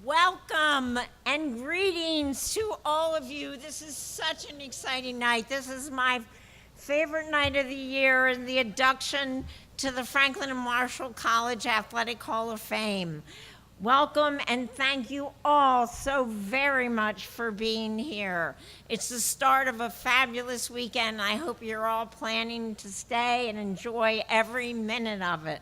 Welcome and greetings to all of you. This is such an exciting night. This is my favorite night of the year and the induction to the Franklin and Marshall College Athletic Hall of Fame. Welcome and thank you all so very much for being here. It's the start of a fabulous weekend. I hope you're all planning to stay and enjoy every minute of it.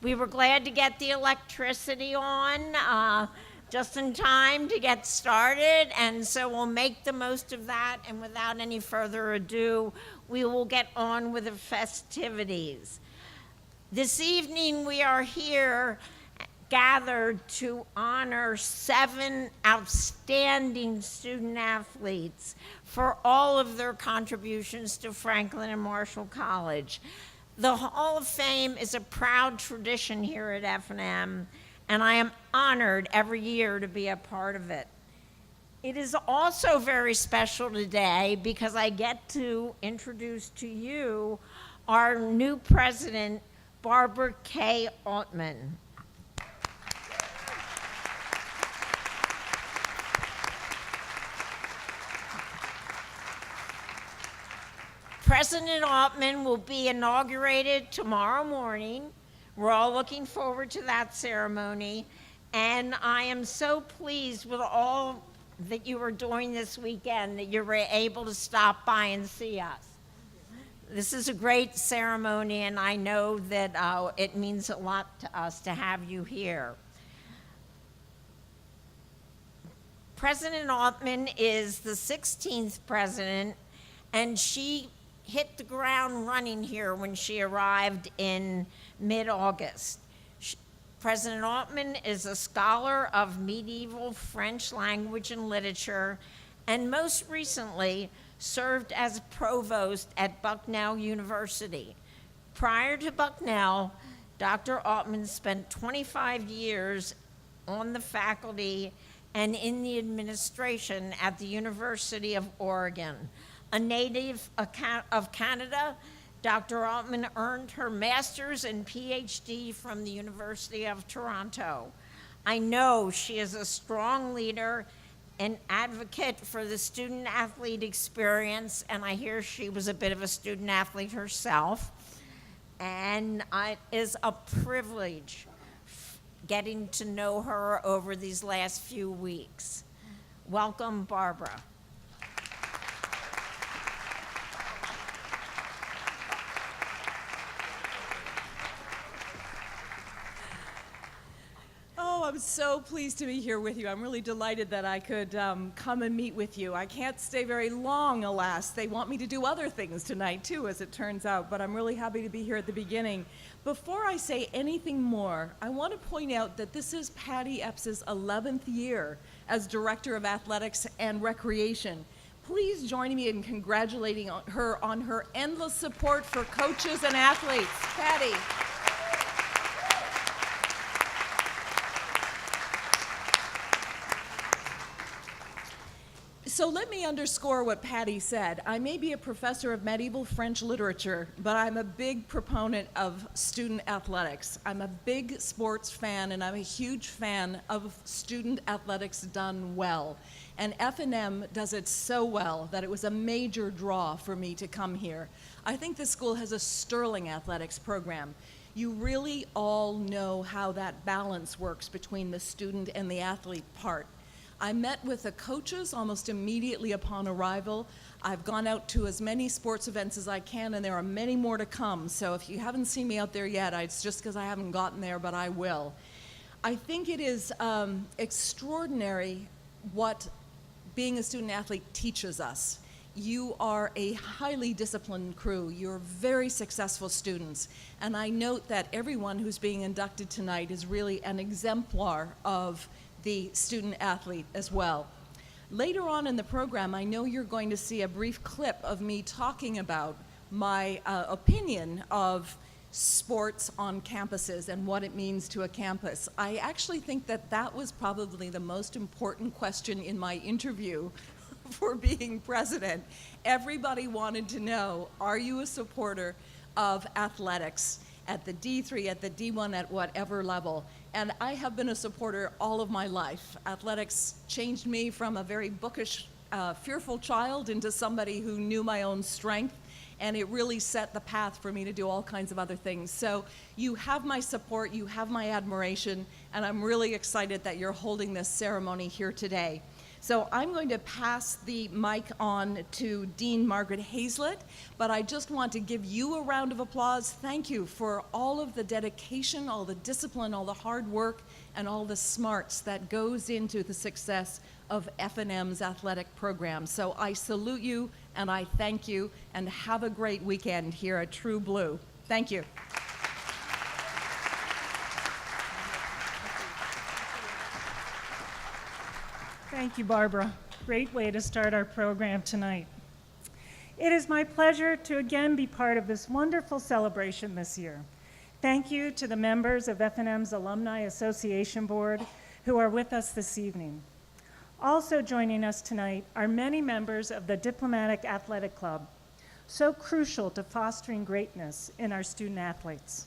We were glad to get the electricity on just in time to get started, and so we'll make the most of that, and without any further ado, we will get on with the festivities. This evening we are here gathered to honor 7 outstanding student athletes for all of their contributions to Franklin and Marshall College. The Hall of Fame is a proud tradition here at F&M, and I am honored every year to be a part of it. It is also very special today because I get to introduce to you our new president, Barbara K. Altman. President Altman will be inaugurated tomorrow morning. We're all looking forward to that ceremony, and I am so pleased with all that you are doing this weekend that you were able to stop by and see us. This is a great ceremony, and I know that it means a lot to us to have you here. President Altman is the 16th president, and she hit the ground running here when she arrived in mid-August. President Altman is a scholar of medieval French language and literature, and most recently served as provost at Bucknell University. Prior to Bucknell, Dr. Altman spent 25 years on the faculty and in the administration at the University of Oregon. A native of Canada, Dr. Altman earned her master's and PhD from the University of Toronto. I know she is a strong leader and advocate for the student-athlete experience, and I hear she was a bit of a student-athlete herself. And it is a privilege getting to know her over these last few weeks. Welcome, Barbara. I'm so pleased to be here with you. I'm really delighted that I could come and meet with you. I can't stay very long, alas. They want me to do other things tonight, too, as it turns out, but I'm really happy to be here at the beginning. Before I say anything more, I want to point out that this is Patty Epps' 11th year as Director of Athletics and Recreation. Please join me in congratulating her on her endless support for coaches and athletes. Patty. So let me underscore what Patty said. I may be a professor of medieval French literature, but I'm a big proponent of student athletics. I'm a big sports fan, and I'm a huge fan of student athletics done well. And F&M does it so well that it was a major draw for me to come here. I think this school has a sterling athletics program. You really all know how that balance works between the student and the athlete part. I met with the coaches almost immediately upon arrival. I've gone out to as many sports events as I can, and there are many more to come. So if you haven't seen me out there yet, it's just because I haven't gotten there, but I will. I think it is extraordinary what being a student athlete teaches us. You are a highly disciplined crew. You're very successful students. And I note that everyone who's being inducted tonight is really an exemplar of the student athlete as well. Later on in the program, I know you're going to see a brief clip of me talking about my opinion of sports on campuses and what it means to a campus. I actually think that that was probably the most important question in my interview for being president. Everybody wanted to know, are you a supporter of athletics at the D3, at the D1, at whatever level? And I have been a supporter all of my life. Athletics changed me from a very bookish, fearful child into somebody who knew my own strength, and it really set the path for me to do all kinds of other things. So you have my support, you have my admiration, and I'm really excited that you're holding this ceremony here today. So I'm going to pass the mic on to Dean Margaret Hazlett, but I just want to give you a round of applause. Thank you for all of the dedication, all the discipline, all the hard work, and all the smarts that goes into the success of F&M's athletic program. So I salute you, and I thank you, and have a great weekend here at True Blue. Thank you. Thank you, Barbara. Great way to start our program tonight. It is my pleasure to again be part of this wonderful celebration this year. Thank you to the members of F&M's Alumni Association Board who are with us this evening. Also joining us tonight are many members of the Diplomatic Athletic Club, so crucial to fostering greatness in our student athletes.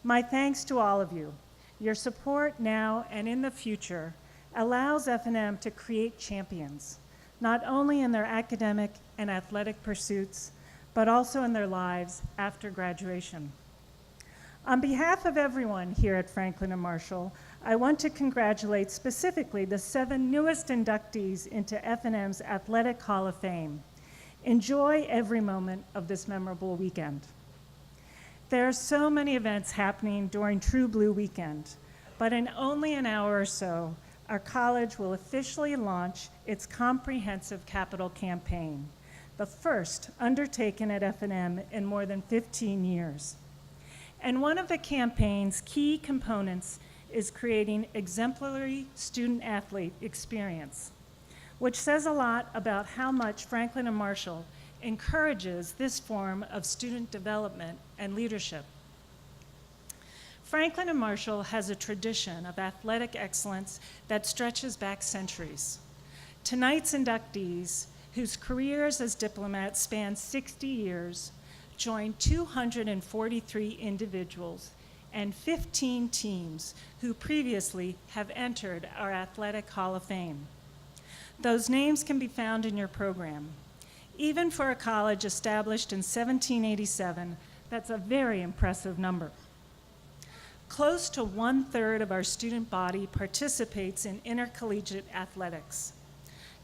My thanks to all of you. Your support now and in the future allows F&M to create champions, not only in their academic and athletic pursuits, but also in their lives after graduation. On behalf of everyone here at Franklin and Marshall, I want to congratulate specifically the 7 newest inductees into F&M's Athletic Hall of Fame. Enjoy every moment of this memorable weekend. There are so many events happening during True Blue Weekend, but in only an hour or so, our college will officially launch its comprehensive capital campaign, the first undertaken at F&M in more than 15 years. And one of the campaign's key components is creating exemplary student-athlete experience, which says a lot about how much Franklin and Marshall encourages this form of student development and leadership. Franklin and Marshall has a tradition of athletic excellence that stretches back centuries. Tonight's inductees, whose careers as diplomats span 60 years, join 243 individuals and 15 teams who previously have entered our Athletic Hall of Fame. Those names can be found in your program. Even for a college established in 1787, that's a very impressive number. Close to 1/3 of our student body participates in intercollegiate athletics.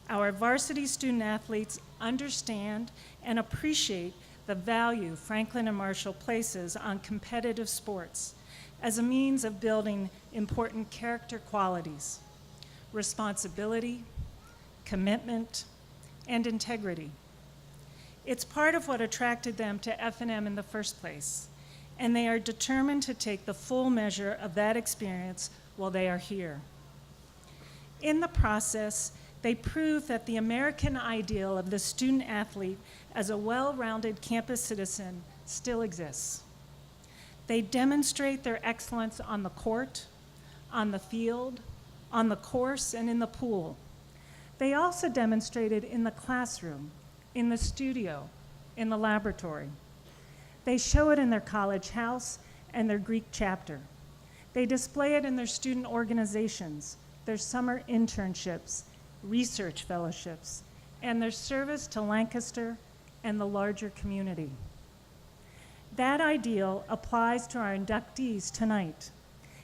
Our varsity student athletes understand and appreciate the value Franklin and Marshall places on competitive sports as a means of building important character qualities, responsibility, commitment, and integrity. It's part of what attracted them to F&M in the first place, and they are determined to take the full measure of that experience while they are here. In the process, they prove that the American ideal of the student athlete as a well-rounded campus citizen still exists. They demonstrate their excellence on the court, on the field, on the course, and in the pool. They also demonstrate it in the classroom, in the studio, in the laboratory. They show it in their college house and their Greek chapter. They display it in their student organizations, their summer internships, research fellowships, and their service to Lancaster and the larger community. That ideal applies to our inductees tonight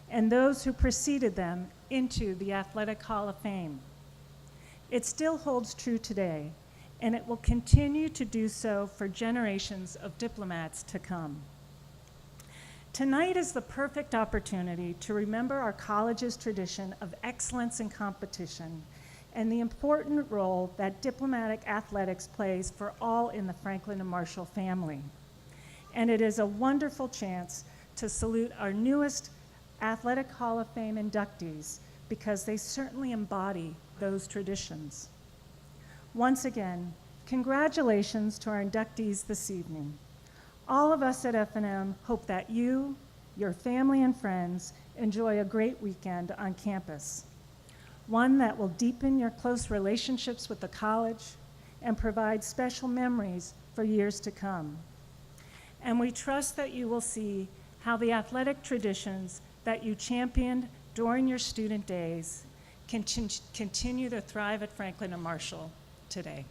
and those who preceded them into the Athletic Hall of Fame. It still holds true today, and it will continue to do so for generations of diplomats to come. Tonight is the perfect opportunity to remember our college's tradition of excellence in competition and the important role that diplomatic athletics plays for all in the Franklin and Marshall family. And it is a wonderful chance to salute our newest Athletic Hall of Fame inductees because they certainly embody those traditions. Once again, congratulations to our inductees this evening. All of us at F&M hope that you, your family and friends enjoy a great weekend on campus, one that will deepen your close relationships with the college and provide special memories for years to come. And we trust that you will see how the athletic traditions that you championed during your student days continue to thrive at Franklin and Marshall today.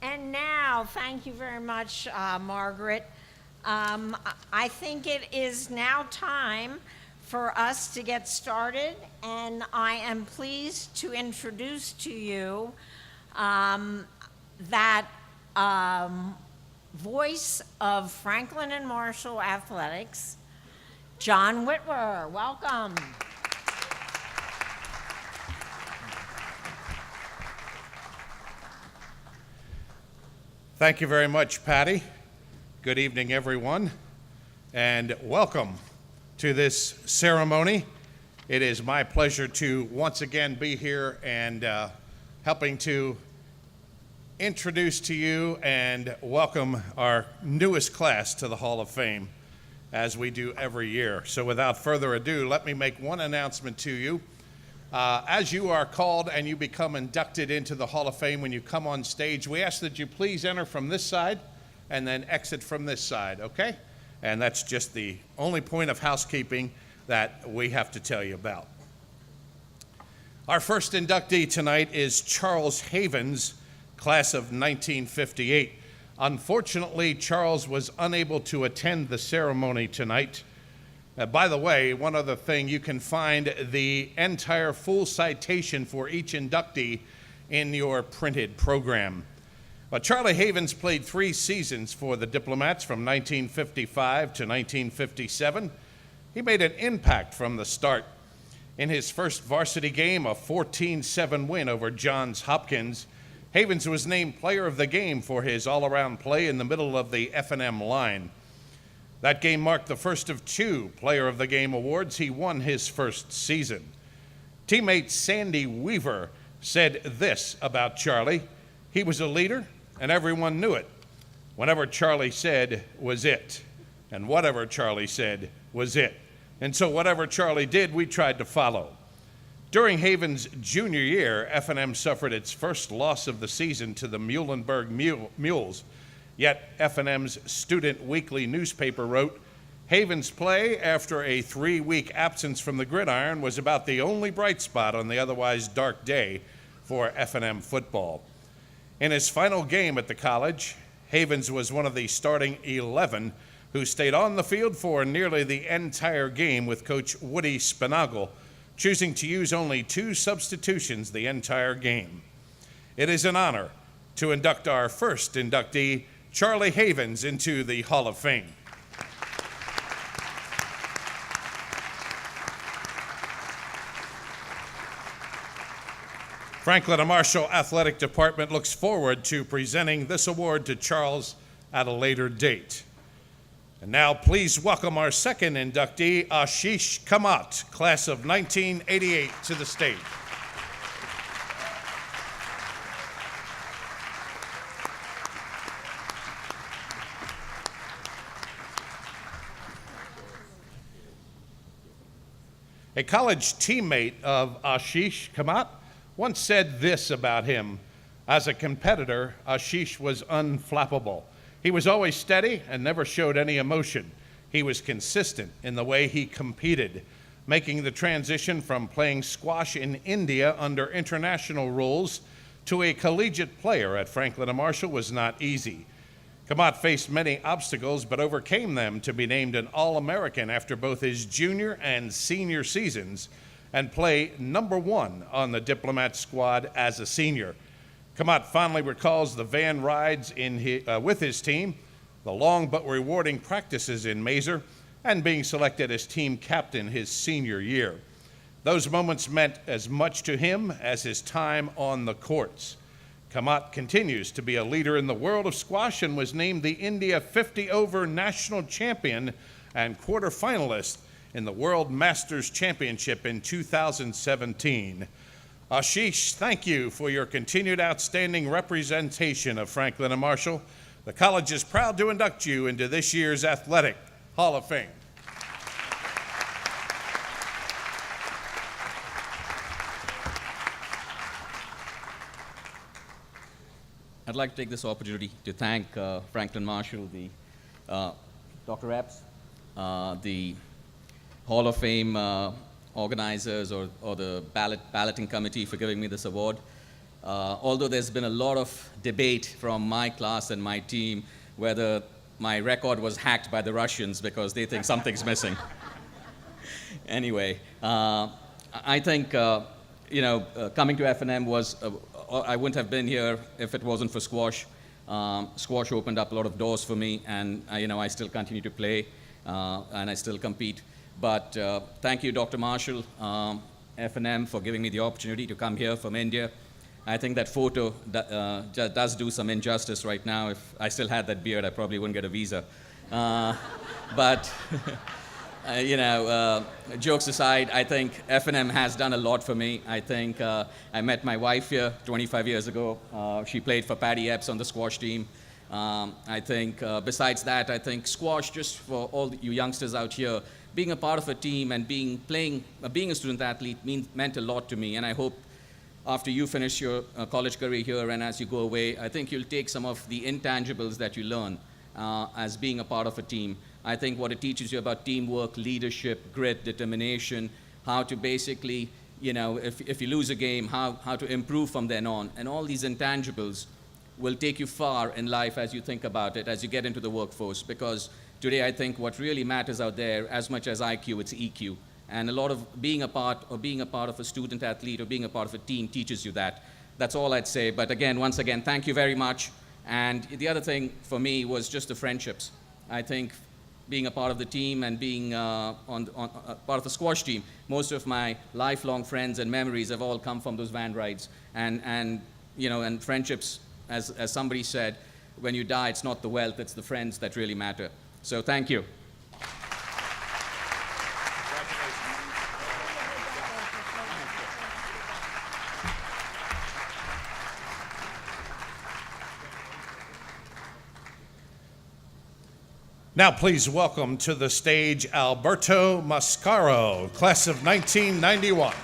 And now, thank you very much, Margaret. I think it is now time for us to get started, and I am pleased to introduce to you that voice of Franklin and Marshall Athletics, John Whitmer. Welcome. Thank you very much, Patty. Good evening, everyone, and welcome to this ceremony. It is my pleasure to once again be here and helping to introduce to you and welcome our newest class to the Hall of Fame, as we do every year. So without further ado, let me make one announcement to you. As you are called and you become inducted into the Hall of Fame when you come on stage, we ask that you please enter from this side and then exit from this side, okay? And that's just the only point of housekeeping that we have to tell you about. Our first inductee tonight is Charles Havens, class of 1958. Unfortunately, Charles was unable to attend the ceremony tonight. By the way, one other thing, you can find the entire full citation for each inductee in your printed program. But Charley Havens played 3 seasons for the Diplomats from 1955 to 1957. He made an impact from the start. In his first varsity game, a 14-7 win over Johns Hopkins, Havens was named player of the game for his all-around play in the middle of the F&M line. That game marked the first of 2 Player of the Game awards he won his first season. Teammate Sandy Weaver said this about Charley: he was a leader, and everyone knew it. Whenever Charley said was it, and whatever Charley said was it. And so whatever Charley did, we tried to follow. During Havens' junior year, F&M suffered its first loss of the season to the Muhlenberg Mules. Yet F&M's student weekly newspaper wrote, Havens' play after a 3-week absence from the gridiron was about the only bright spot on the otherwise dark day for F&M football. In his final game at the college, Havens was one of the starting 11 who stayed on the field for nearly the entire game, with Coach Woody Spinagle choosing to use only 2 substitutions the entire game. It is an honor to induct our first inductee, Charley Havens, into the Hall of Fame. Franklin and Marshall Athletic Department looks forward to presenting this award to Charles at a later date. And now please welcome our second inductee, Aashish Kamat, class of 1988, to the stage. A college teammate of Aashish Kamat once said this about him: as a competitor, Aashish was unflappable. He was always steady and never showed any emotion. He was consistent in the way he competed. Making the transition from playing squash in India under international rules to a collegiate player at Franklin and Marshall was not easy. Kamat faced many obstacles but overcame them to be named an All-American after both his junior and senior seasons and play number 1 on the Diplomat squad as a senior. Kamat fondly recalls the van rides with his team, the long but rewarding practices in Mazer, and being selected as team captain his senior year. Those moments meant as much to him as his time on the courts. Kamat continues to be a leader in the world of squash and was named the India 50-over national champion and quarterfinalist in the World Masters Championship in 2017. Aashish, thank you for your continued outstanding representation of Franklin and Marshall. The college is proud to induct you into this year's Athletic Hall of Fame. I'd like to take this opportunity to thank Franklin Marshall, the Dr. Epps, the Hall of Fame organizers or the balloting committee for giving me this award. Although there's been a lot of debate from my class and my team whether my record was hacked by the Russians because they think something's missing. Anyway, I think, coming to F&M was, I wouldn't have been here if it wasn't for squash. Squash opened up a lot of doors for me, and I still continue to play, and I still compete. But thank you, Dr. Marshall, F&M, for giving me the opportunity to come here from India. I think that photo does do some injustice right now. If I still had that beard, I probably wouldn't get a visa. But jokes aside, I think F&M has done a lot for me. I think I met my wife here 25 years ago. She played for Patty Epps on the squash team. I think besides that, I think squash, just for all you youngsters out here, being a part of a team and being a student athlete meant a lot to me. And I hope after you finish your college career here and as you go away, I think you'll take some of the intangibles that you learn as being a part of a team. I think what it teaches you about teamwork, leadership, grit, determination, how to basically, if you lose a game, how to improve from then on. And all these intangibles will take you far in life as you think about it, as you get into the workforce. Because today I think what really matters out there, as much as IQ, it's EQ. And a lot of being a part of a student athlete or being a part of a team teaches you that. That's all I'd say. But again, once again, thank you very much. And the other thing for me was just the friendships. I think being a part of the team and being on part of the squash team, most of my lifelong friends and memories have all come from those van rides. And friendships, as somebody said, when you die, it's not the wealth, it's the friends that really matter. So thank you. Now please welcome to the stage Alberto Mascaro, class of 1991.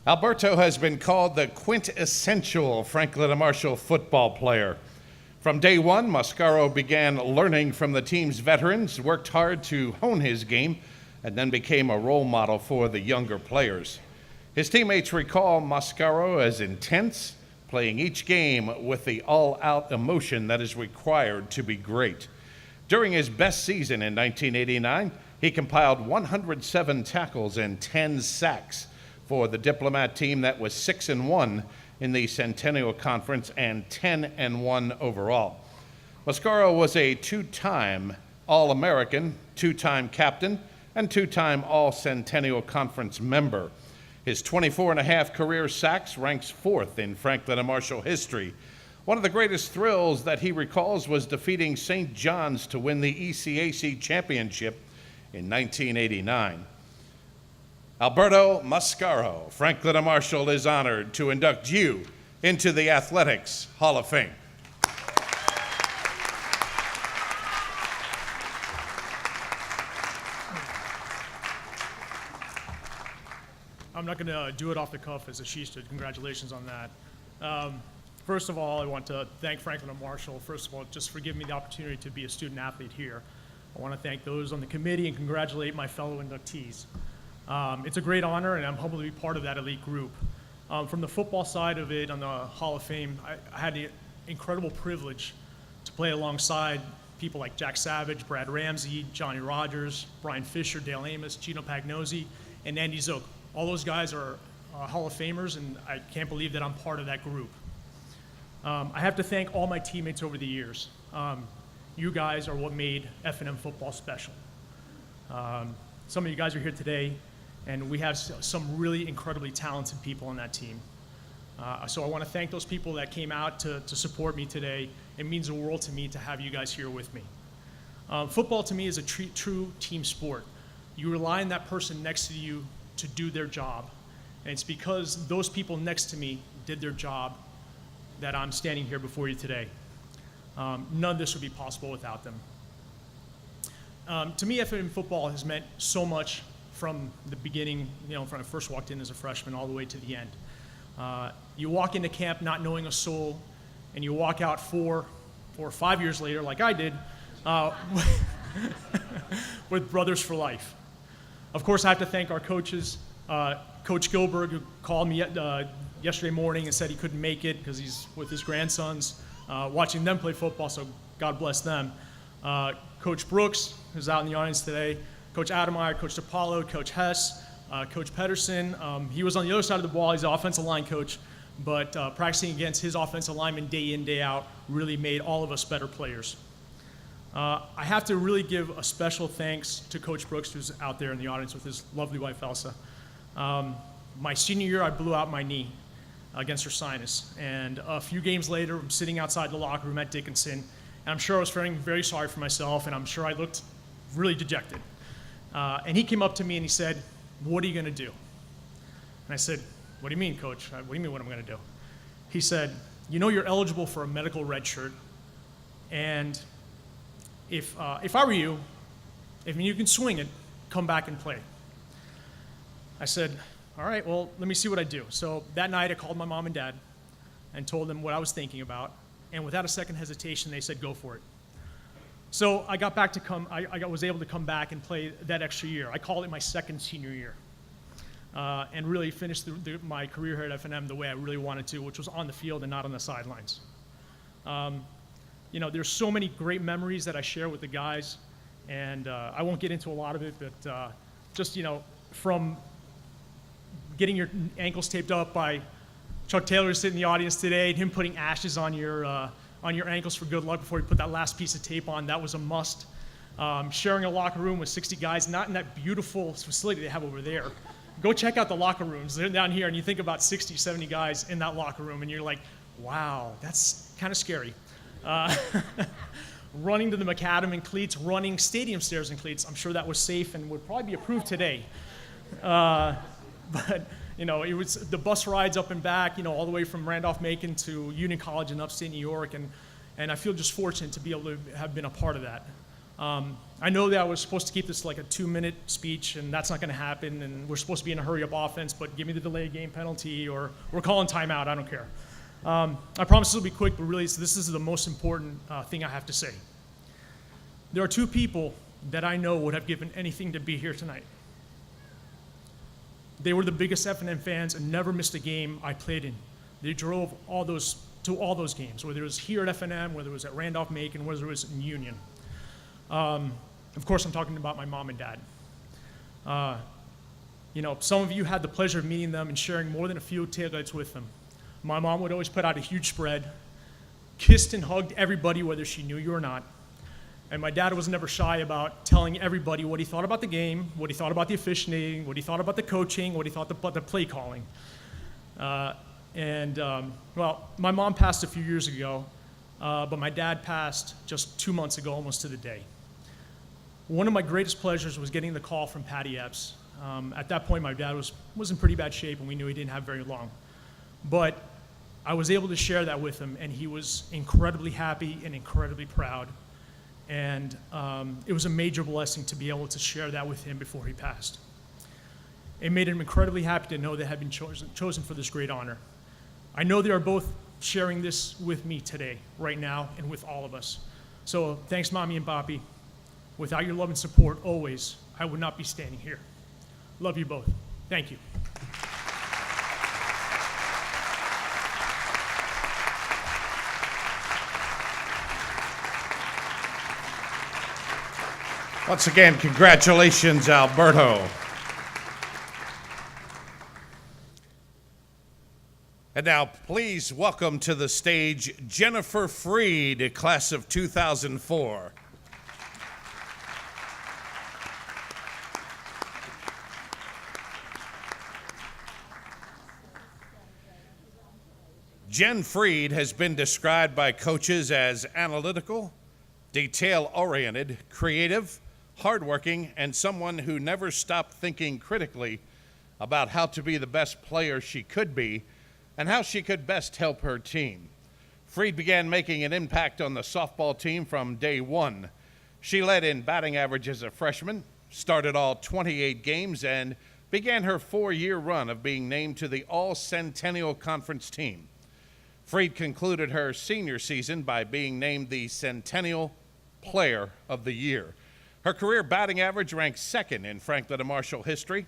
Alberto has been called the quintessential Franklin Marshall football player. From day one, Mascaro began learning from the team's veterans, worked hard to hone his game, and then became a role model for the younger players. His teammates recall Mascaro as intense, playing each game with the all-out emotion that is required to be great. During his best season in 1989, he compiled 107 tackles and 10 sacks for the Diplomat team that was 6-1 in the Centennial Conference and 10-1 overall. Mascaro was a two-time All-American, two-time captain, and two-time All-Centennial Conference member. His 24.5 career sacks ranks fourth in Franklin Marshall history. One of the greatest thrills that he recalls was defeating St. John's to win the ECAC championship in 1989. Alberto Mascaro, Franklin Marshall is honored to induct you into the Athletics Hall of Fame. I'm not going to do it off the cuff as Aashish did. Congratulations on that. First of all, I want to thank Franklin Marshall, first of all, just for giving me the opportunity to be a student athlete here. I want to thank those on the committee and congratulate my fellow inductees. It's a great honor, and I'm humbled to be part of that elite group. From the football side of it, on the Hall of Fame, I had the incredible privilege to play alongside people like Jack Savage, Brad Ramsey, Johnny Rogers, Brian Fisher, Dale Amos, Gino Pagnosi, and Andy Zook. All those guys are Hall of Famers, and I can't believe that I'm part of that group. I have to thank all my teammates over the years. You guys are what made F&M football special. Some of you guys are here today, and we have some really incredibly talented people on that team. So I want to thank those people that came out to support me today. It means the world to me to have you guys here with me. Football to me is a true team sport. You rely on that person next to you to do their job. And it's because those people next to me did their job that I'm standing here before you today. None of this would be possible without them. To me, FNM football has meant so much from the beginning, from when I first walked in as a freshman all the way to the end. You walk into camp not knowing a soul, and you walk out 4 or 5 years later, like I did, with brothers for life. Of course, I have to thank our coaches. Coach Gilbert, who called me yesterday morning and said he couldn't make it because he's with his grandsons, watching them play football, so God bless them. Coach Brooks, who's out in the audience today, Coach Ademeyer, Coach DePaulo, Coach Hess, Coach Pedersen. He was on the other side of the ball. He's an offensive line coach, but practicing against his offensive linemen day in, day out really made all of us better players. I have to really give a special thanks to Coach Brooks, who's out there in the audience with his lovely wife, Elsa. My senior year, I blew out my knee against her sinus, and a few games later, I'm sitting outside the locker room at Dickinson, and I'm sure I was feeling very sorry for myself, and I'm sure I looked really dejected. And he came up to me and he said, "What are you going to do?" And I said, "What do you mean, Coach? What do you mean what I'm going to do?" He said, "You're eligible for a medical red shirt, and if I were you, if you can swing it, come back and play." I said, "All right, well, let me see what I do." So that night I called my mom and dad and told them what I was thinking about, and without a second hesitation, they said, "Go for it." So I got back to I was able to come back and play that extra year. I call it my second senior year, and really finished my career here at FNM the way I really wanted to, which was on the field and not on the sidelines. There's so many great memories that I share with the guys, and I won't get into a lot of it, but just, from getting your ankles taped up by Chuck Taylor sitting in the audience today, and him putting ashes on your ankles for good luck before he put that last piece of tape on, that was a must. Sharing a locker room with 60 guys, not in that beautiful facility they have over there. Go check out the locker rooms. They're down here, and you think about 60, 70 guys in that locker room, and you're like, wow, that's kind of scary. Running to the macadam in cleats, running stadium stairs in cleats. I'm sure that was safe and would probably be approved today. But it was the bus rides up and back, all the way from Randolph-Macon to Union College in upstate New York, and I feel just fortunate to be able to have been a part of that. I know that I was supposed to keep this like a 2-minute speech, and that's not going to happen, and we're supposed to be in a hurry-up offense, but give me the delayed game penalty, or we're calling timeout, I don't care. I promise this will be quick, but really this is the most important thing I have to say. There are 2 people that I know would have given anything to be here tonight. They were the biggest FNM fans and never missed a game I played in. They drove to all those games, whether it was here at FNM, whether it was at Randolph-Macon, whether it was in Union. Of course, I'm talking about my mom and dad. Some of you had the pleasure of meeting them and sharing more than a few tailgates with them. My mom would always put out a huge spread, kissed and hugged everybody, whether she knew you or not. And my dad was never shy about telling everybody what he thought about the game, what he thought about the officiating, what he thought about the coaching, what he thought about the play calling. Well, my mom passed a few years ago, but my dad passed just 2 months ago, almost to the day. One of my greatest pleasures was getting the call from Patty Epps. At that point, my dad was in pretty bad shape, and we knew he didn't have very long. But I was able to share that with him, and he was incredibly happy and incredibly proud. And it was a major blessing to be able to share that with him before he passed. It made him incredibly happy to know they had been chosen for this great honor. I know they are both sharing this with me today, right now, and with all of us. So thanks, Mommy and Papi. Without your love and support, always, I would not be standing here. Love you both. Thank you. Once again, congratulations, Alberto. And now, please welcome to the stage Jennifer Frieda, class of 2004. Jen Frieda has been described by coaches as analytical, detail-oriented, creative, hardworking, and someone who never stopped thinking critically about how to be the best player she could be and how she could best help her team. Frieda began making an impact on the softball team from day one. She led in batting average as a freshman, started all 28 games, and began her 4-year run of being named to the All-Centennial Conference team. Frieda concluded her senior season by being named the Centennial Player of the Year. Her career batting average ranked second in Franklin and Marshall history.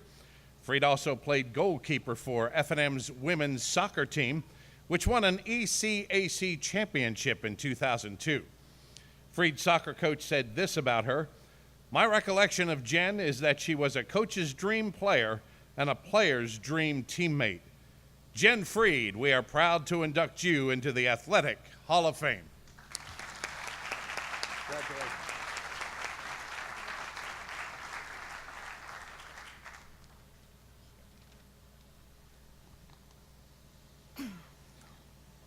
Frieda also played goalkeeper for F&M's women's soccer team, which won an ECAC championship in 2002. Frieda's soccer coach said this about her: "My recollection of Jen is that she was a coach's dream player and a player's dream teammate. Jen Frieda, we are proud to induct you into the Athletic Hall of Fame."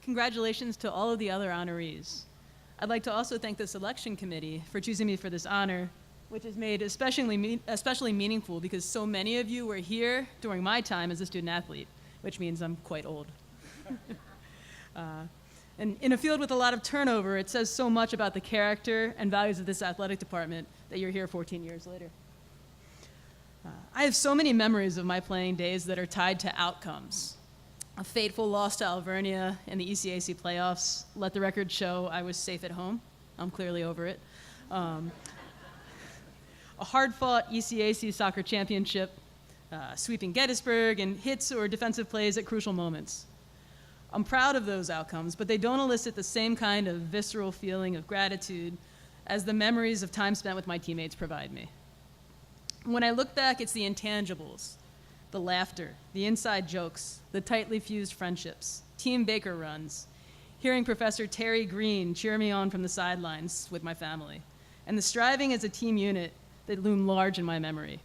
Congratulations to all of the other honorees. I'd like to also thank the selection committee for choosing me for this honor, which is made especially meaningful because so many of you were here during my time as a student athlete, which means I'm quite old. And in a field with a lot of turnover, it says so much about the character and values of this athletic department that you're here 14 years later. I have so many memories of my playing days that are tied to outcomes. A fateful loss to Alvernia in the ECAC playoffs. Let the record show I was safe at home. I'm clearly over it. A hard-fought ECAC soccer championship, sweeping Gettysburg, and hits or defensive plays at crucial moments. I'm proud of those outcomes, but they don't elicit the same kind of visceral feeling of gratitude as the memories of time spent with my teammates provide me. When I look back, it's the intangibles: the laughter, the inside jokes, the tightly fused friendships, Team Baker runs, hearing Professor Terry Green cheer me on from the sidelines with my family, and the striving as a team unit that loom large in my memory.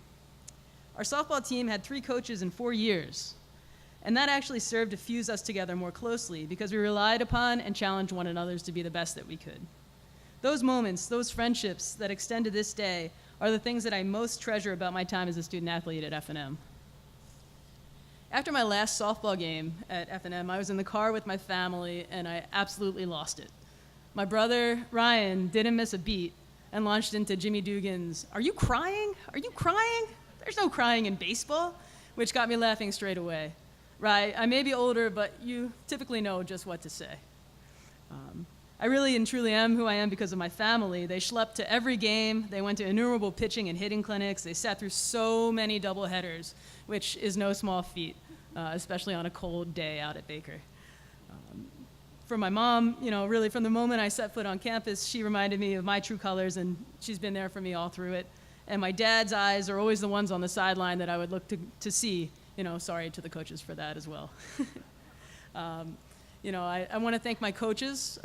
Our softball team had 3 coaches in 4 years, and that actually served to fuse us together more closely because we relied upon and challenged one another to be the best that we could. Those moments, those friendships that extend to this day are the things that I most treasure about my time as a student athlete at F&M. After my last softball game at F&M, I was in the car with my family, and I absolutely lost it. My brother, Ryan, didn't miss a beat and launched into Jimmy Dugan's, "Are you crying? Are you crying? There's no crying in baseball," which got me laughing straight away. Right, I may be older, but you typically know just what to say. I really and truly am who I am because of my family. They schlepped to every game. They went to innumerable pitching and hitting clinics. They sat through so many doubleheaders, which is no small feat, especially on a cold day out at Baker. For my mom, really from the moment I set foot on campus, she reminded me of my true colors, and she's been there for me all through it. And my dad's eyes are always the ones on the sideline that I would look to see. Sorry to the coaches for that as well. I want to thank my coaches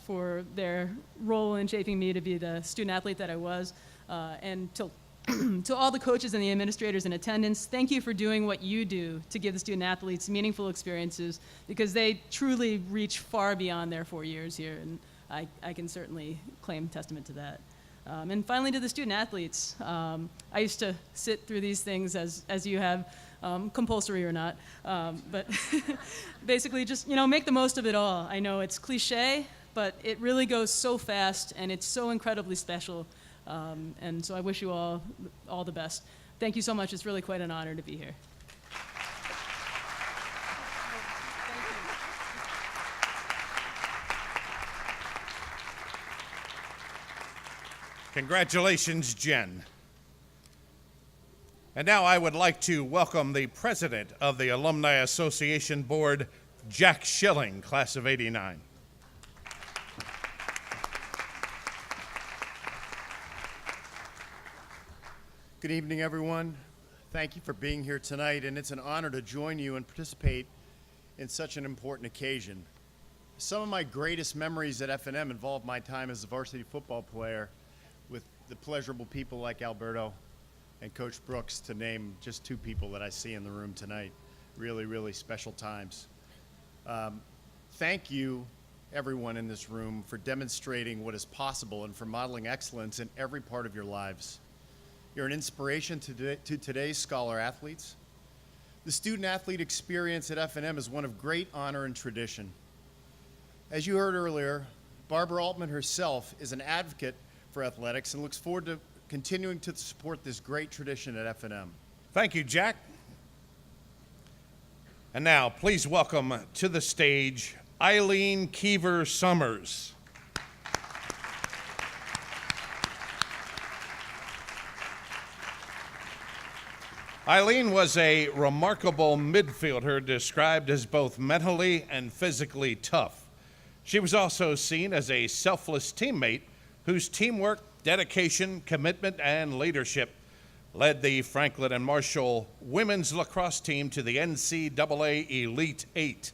for their role in shaping me to be the student athlete that I was, and to all the coaches and the administrators in attendance, thank you for doing what you do to give the student athletes meaningful experiences, because they truly reach far beyond their 4 years here, and I can certainly claim testament to that. And finally, to the student athletes, I used to sit through these things as you have, compulsory or not, but basically just, make the most of it all. I know it's cliche, but it really goes so fast, and it's so incredibly special, and so I wish you all the best. Thank you so much. It's really quite an honor to be here. Congratulations, Jen. And now I would like to welcome the president of the Alumni Association Board, Jack Schilling, class of '89. Good evening, everyone. Thank you for being here tonight, and it's an honor to join you and participate in such an important occasion. Some of my greatest memories at F&M involve my time as a varsity football player with the pleasurable people like Alberto and Coach Brooks, to name just 2 people that I see in the room tonight. Really, really special times. Thank you, everyone in this room, for demonstrating what is possible and for modeling excellence in every part of your lives. You're an inspiration to today's scholar athletes. The student athlete experience at F&M is one of great honor and tradition. As you heard earlier, Barbara Altman herself is an advocate for athletics and looks forward to continuing to support this great tradition at F&M. Thank you, Jack. And now, please welcome to the stage Eileen Keever Summers. Eileen was a remarkable midfielder described as both mentally and physically tough. She was also seen as a selfless teammate whose teamwork, dedication, commitment, and leadership led the Franklin and Marshall women's lacrosse team to the NCAA Elite Eight.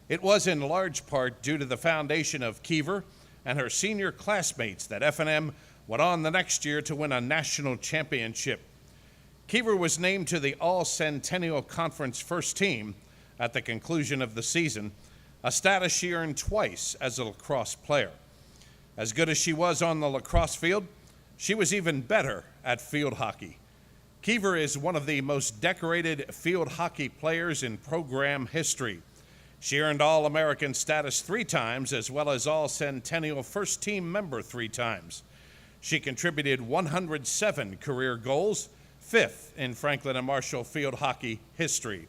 It was in large part due to the foundation of Keever and her senior classmates that F&M went on the next year to win a national championship. Keever was named to the All-Centennial Conference first team at the conclusion of the season, a status she earned twice as a lacrosse player. As good as she was on the lacrosse field, she was even better at field hockey. Keever is one of the most decorated field hockey players in program history. She earned All-American status 3 times, as well as All-Centennial first team member 3 times. She contributed 107 career goals, 5th in Franklin and Marshall field hockey history.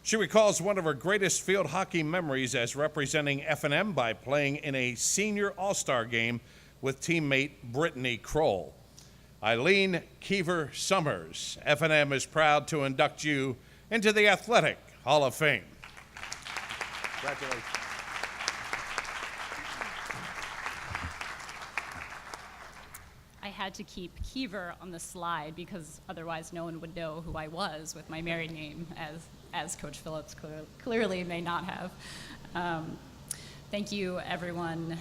She recalls one of her greatest field hockey memories as representing F&M by playing in a senior all-star game with teammate Brittany Kroll. Eileen Keever Summers, F&M is proud to induct you into the Athletic Hall of Fame. Congratulations. I had to keep Keever on the slide because otherwise no one would know who I was with my married name, as Coach Phillips clearly may not have. Thank you, everyone,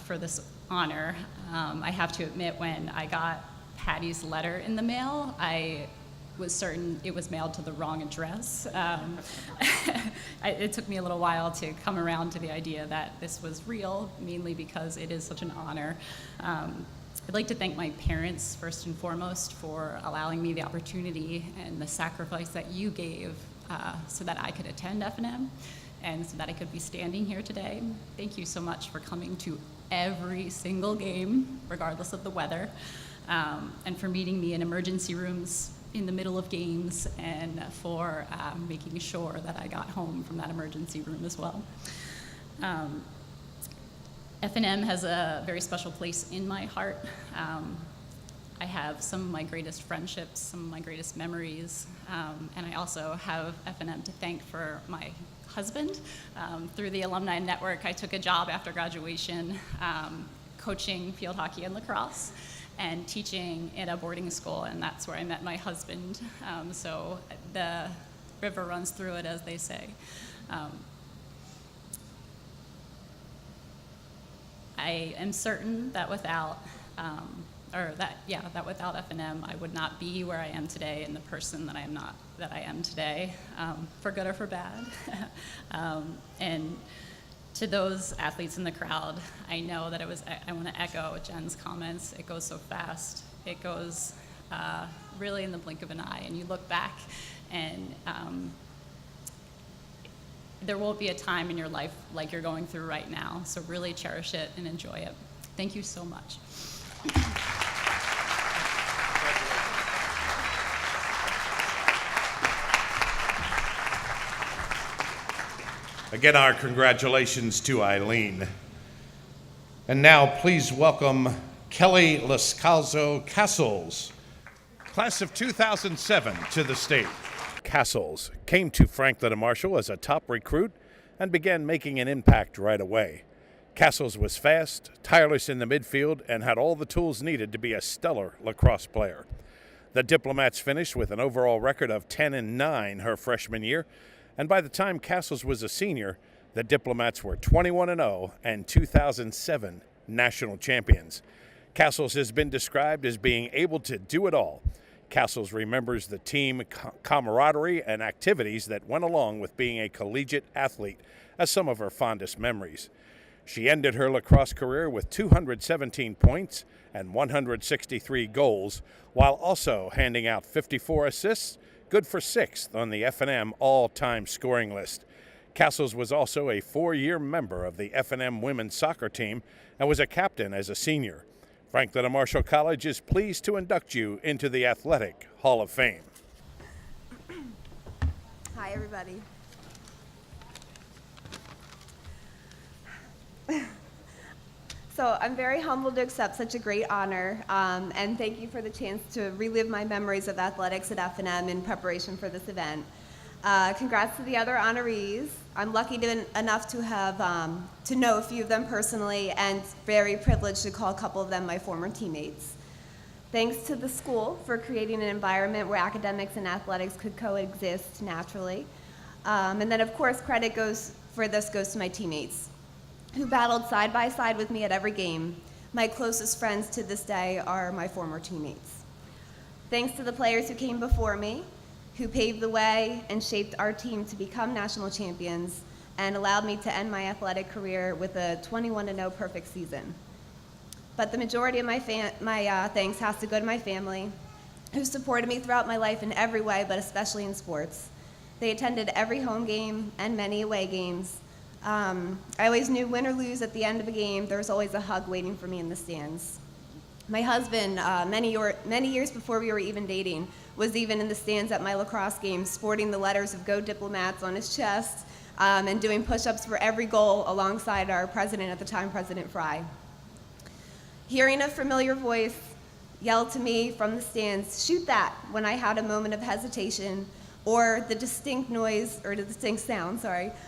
for this honor. I have to admit, when I got Patty's letter in the mail, I was certain it was mailed to the wrong address. It took me a little while to come around to the idea that this was real, mainly because it is such an honor. I'd like to thank my parents, first and foremost, for allowing me the opportunity and the sacrifice that you gave so that I could attend F&M and so that I could be standing here today. Thank you so much for coming to every single game, regardless of the weather, and for meeting me in emergency rooms in the middle of games, and for making sure that I got home from that emergency room as well. F&M has a very special place in my heart. I have some of my greatest friendships, some of my greatest memories, and I also have F&M to thank for my husband. Through the Alumni Network, I took a job after graduation coaching field hockey and lacrosse and teaching at a boarding school, and that's where I met my husband. So the river runs through it, as they say. I am certain that without without F&M, I would not be where I am today and the person that I am today, for good or for bad. And to those athletes in the crowd, I know that I want to echo Jen's comments. It goes so fast. It goes really in the blink of an eye, and you look back and there won't be a time in your life like you're going through right now, so really cherish it and enjoy it. Thank you so much. Again, our congratulations to Eileen. And now please welcome Kelly Lascaux Cassels, class of 2007, to the stage. Cassels came to Franklin and Marshall as a top recruit and began making an impact right away. Cassels was fast, tireless in the midfield, and had all the tools needed to be a stellar lacrosse player. The Diplomats finished with an overall record of 10-9 her freshman year, and by the time Cassels was a senior, the Diplomats were 21-0 and 2007 national champions. Cassels has been described as being able to do it all. Cassels remembers the team camaraderie and activities that went along with being a collegiate athlete as some of her fondest memories. She ended her lacrosse career with 217 points and 163 goals, while also handing out 54 assists, good for 6th on the F&M all-time scoring list. Cassels was also a 4-year member of the F&M women's soccer team and was a captain as a senior. Franklin and Marshall College is pleased to induct you into the Athletic Hall of Fame. Hi, everybody. So I'm very humbled to accept such a great honor, and thank you for the chance to relive my memories of athletics at F&M in preparation for this event. Congrats to the other honorees. I'm lucky enough to have to know a few of them personally, and very privileged to call a couple of them my former teammates. Thanks to the school for creating an environment where academics and athletics could coexist naturally. And then, of course, credit goes to my teammates, who battled side by side with me at every game. My closest friends to this day are my former teammates. Thanks to the players who came before me, who paved the way and shaped our team to become national champions and allowed me to end my athletic career with a 21-0 perfect season. But the majority of my thanks has to go to my family, who supported me throughout my life in every way, but especially in sports. They attended every home game and many away games. I always knew, win or lose, at the end of a game, there was always a hug waiting for me in the stands. My husband, many years before we were even dating, was even in the stands at my lacrosse games, sporting the letters of GoDiplomats on his chest, and doing push-ups for every goal alongside our president at the time, President Frieda. Hearing a familiar voice yell to me from the stands, "Shoot that," when I had a moment of hesitation, or the distinct sound,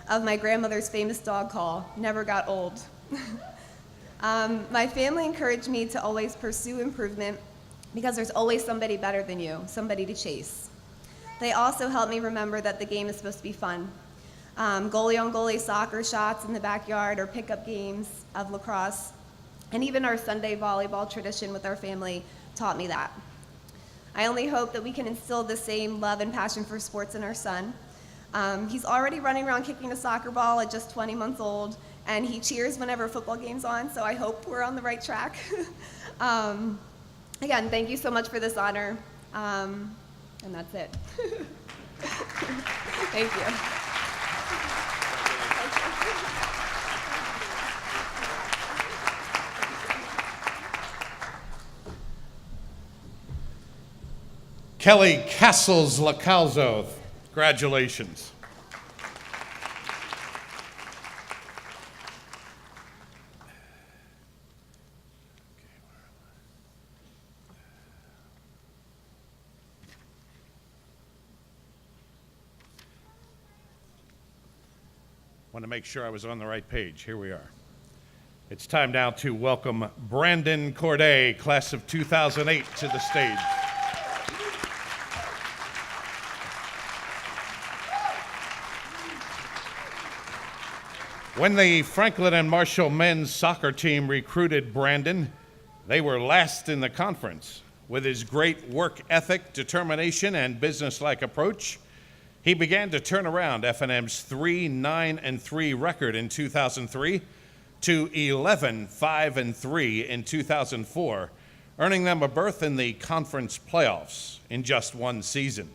of my grandmother's famous dog call never got old. My family encouraged me to always pursue improvement because there's always somebody better than you, somebody to chase. They also helped me remember that the game is supposed to be fun. Goalie-on-goalie soccer shots in the backyard or pickup games of lacrosse, and even our Sunday volleyball tradition with our family taught me that. I only hope that we can instill the same love and passion for sports in our son. He's already running around kicking a soccer ball at just 20 months old, and he cheers whenever a football game's on, so I hope we're on the right track. Again, thank you so much for this honor, and that's it. Thank you. Kelly Cassels Lascaux, congratulations. Want to make sure I was on the right page. Here we are. It's time now to welcome Brandon Corday, class of 2008, to the stage. When the Franklin and Marshall men's soccer team recruited Brandon, they were last in the conference. With his great work ethic, determination, and business-like approach, he began to turn around F&M's 3-9-3 record in 2003 to 11-5-3 in 2004, earning them a berth in the conference playoffs in just one season.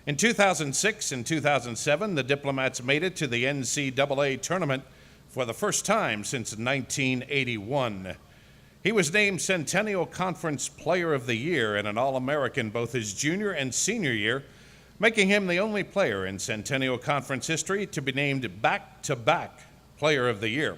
In 2006 and 2007, the Diplomats made it to the NCAA tournament for the first time since 1981. He was named Centennial Conference Player of the Year and an All-American both his junior and senior year, making him the only player in Centennial Conference history to be named back-to-back Player of the Year.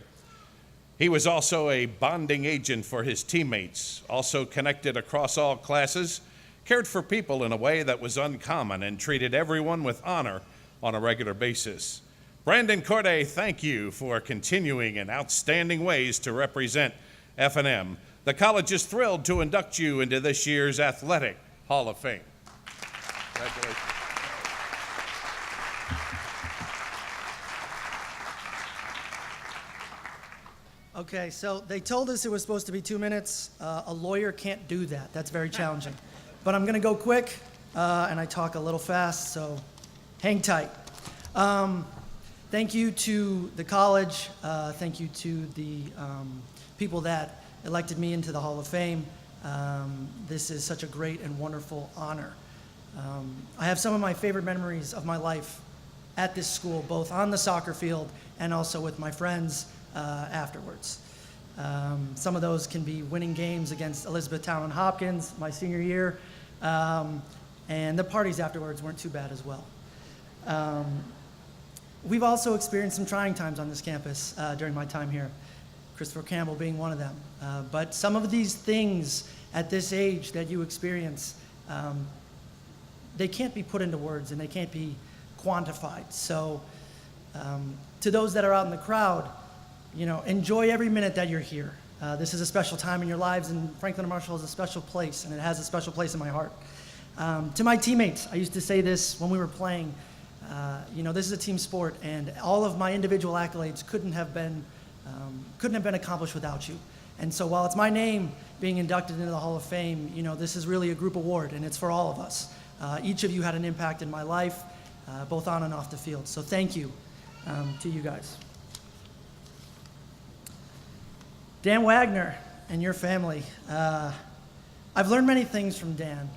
He was also a bonding agent for his teammates, also connected across all classes, cared for people in a way that was uncommon, and treated everyone with honor on a regular basis. Brandon Corday, thank you for continuing in outstanding ways to represent F&M. The college is thrilled to induct you into this year's Athletic Hall of Fame. Congratulations. Okay, so they told us it was supposed to be 2 minutes. A lawyer can't do that. That's very challenging. But I'm going to go quick, and I talk a little fast, so hang tight. Thank you to the college. Thank you to the people that elected me into the Hall of Fame. This is such a great and wonderful honor. I have some of my favorite memories of my life at this school, both on the soccer field and also with my friends afterwards. Some of those can be winning games against Elizabethtown and Hopkins my senior year, and the parties afterwards weren't too bad as well. We've also experienced some trying times on this campus during my time here, Christopher Campbell being one of them. But some of these things at this age that you experience, they can't be put into words and they can't be quantified. So to those that are out in the crowd, enjoy every minute that you're here. This is a special time in your lives, and Franklin and Marshall is a special place, and it has a special place in my heart. To my teammates, I used to say this when we were playing, this is a team sport, and all of my individual accolades couldn't have been accomplished without you. And so while it's my name being inducted into the Hall of Fame, this is really a group award, and it's for all of us. Each of you had an impact in my life, both on and off the field. So thank you to you guys. Dan Wagner and your family. I've learned many things from Dan.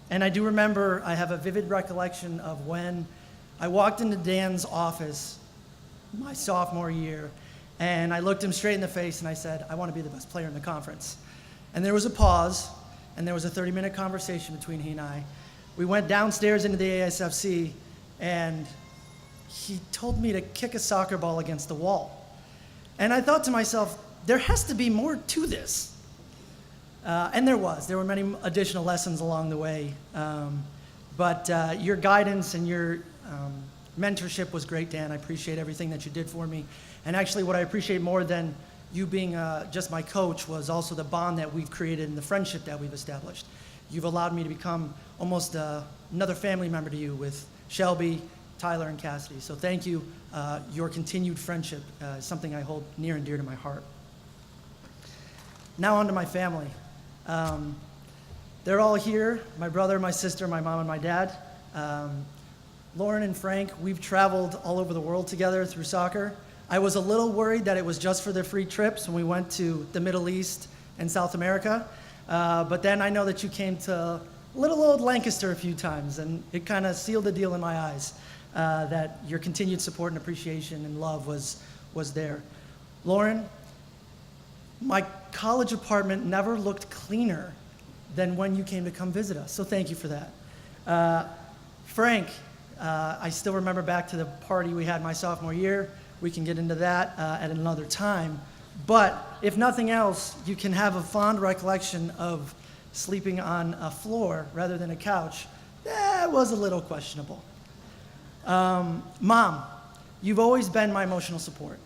And I do remember, I have a vivid recollection of when I walked into Dan's office my sophomore year, and I looked him straight in the face and I said, I want to be the best player in the conference. And there was a pause, and there was a 30-minute conversation between he and I. We went downstairs into the ASFC, and he told me to kick a soccer ball against the wall. And I thought to myself, there has to be more to this. And there was. There were many additional lessons along the way. But your guidance and your mentorship was great, Dan. I appreciate everything that you did for me. And actually, what I appreciate more than you being just my coach was also the bond that we've created and the friendship that we've established. You've allowed me to become almost another family member to you with Shelby, Tyler, and Cassidy. So thank you. Your continued friendship is something I hold near and dear to my heart. Now on to my family. They're all here, my brother, my sister, my mom, and my dad. Lauren and Frank, we've traveled all over the world together through soccer. I was a little worried that it was just for the free trips when we went to the Middle East and South America. But then I know that you came to little old Lancaster a few times, and it kind of sealed the deal in my eyes that your continued support and appreciation and love was there. Lauren, my college apartment never looked cleaner than when you came to come visit us, so thank you for that. Frank, I still remember back to the party we had my sophomore year. We can get into that at another time. But if nothing else, you can have a fond recollection of sleeping on a floor rather than a couch. That was a little questionable. Mom, you've always been my emotional support.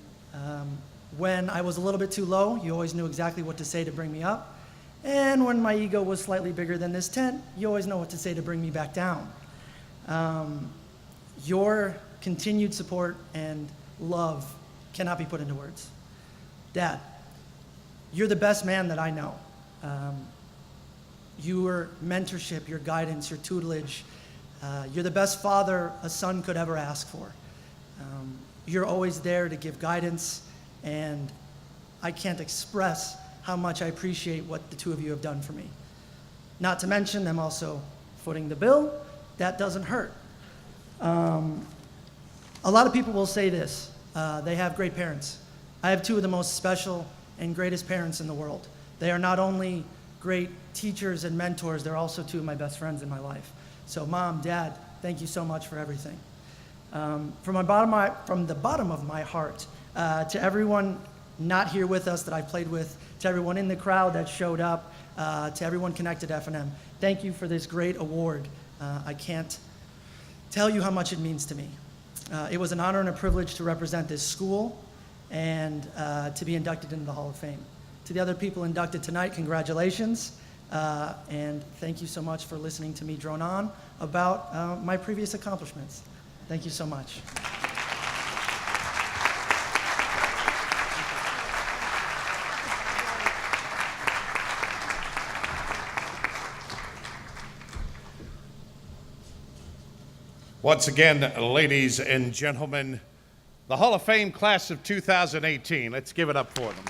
When I was a little bit too low, you always knew exactly what to say to bring me up. And when my ego was slightly bigger than this tent, you always know what to say to bring me back down. Your continued support and love cannot be put into words. Dad, you're the best man that I know. Your mentorship, your guidance, your tutelage, you're the best father a son could ever ask for. You're always there to give guidance, and I can't express how much I appreciate what the two of you have done for me. Not to mention them also footing the bill. That doesn't hurt. A lot of people will say this. They have great parents. I have two of the most special and greatest parents in the world. They are not only great teachers and mentors, they're also two of my best friends in my life. So Mom, Dad, thank you so much for everything. From the bottom of my heart, to everyone not here with us that I played with, to everyone in the crowd that showed up, to everyone connected to F&M, thank you for this great award. I can't tell you how much it means to me. It was an honor and a privilege to represent this school and to be inducted into the Hall of Fame. To the other people inducted tonight, congratulations. And thank you so much for listening to me drone on about my previous accomplishments. Thank you so much. Once again, ladies and gentlemen, the Hall of Fame class of 2018. Let's give it up for them.